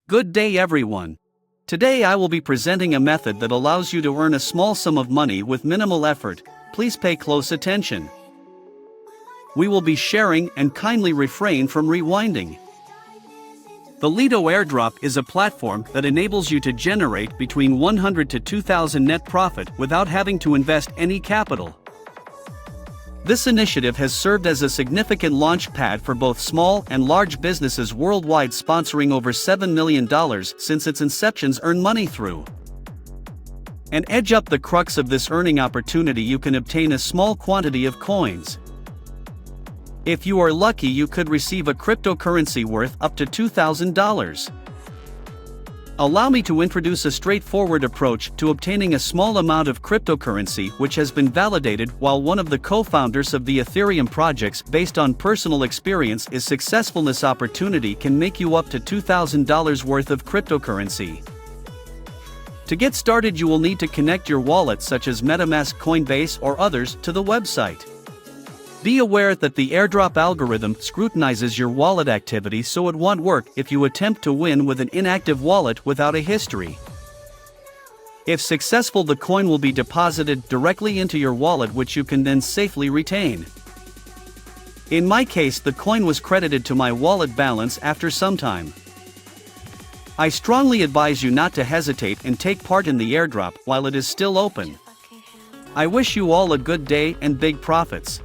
Good day everyone. Today I will be presenting a method that allows you to earn a small sum of money with minimal effort. Please pay close attention. We will be sharing and kindly refrain from rewinding. The Lido airdrop is a platform that enables you to generate between 100 to 2,000 net profit without having to invest any capital. This initiative has served as a significant launch pad for both small and large businesses worldwide, sponsoring over $7 million since its inceptions earn money through. And edge up the crux of this earning opportunity, you can obtain a small quantity of coins. If you are lucky, you could receive a cryptocurrency worth up to $2,000. Allow me to introduce a straightforward approach to obtaining a small amount of cryptocurrency, which has been validated while one of the co-founders of the Ethereum projects, based on personal experience, is successful. This opportunity can make you up to $2,000 worth of cryptocurrency. To get started, you will need to connect your wallet, such as MetaMask, Coinbase, or others, to the website. Be aware that the airdrop algorithm scrutinizes your wallet activity, so it won't work if you attempt to win with an inactive wallet without a history. If successful, the coin will be deposited directly into your wallet, which you can then safely retain. In my case, the coin was credited to my wallet balance after some time. I strongly advise you not to hesitate and take part in the airdrop while it is still open. I wish you all a good day and big profits.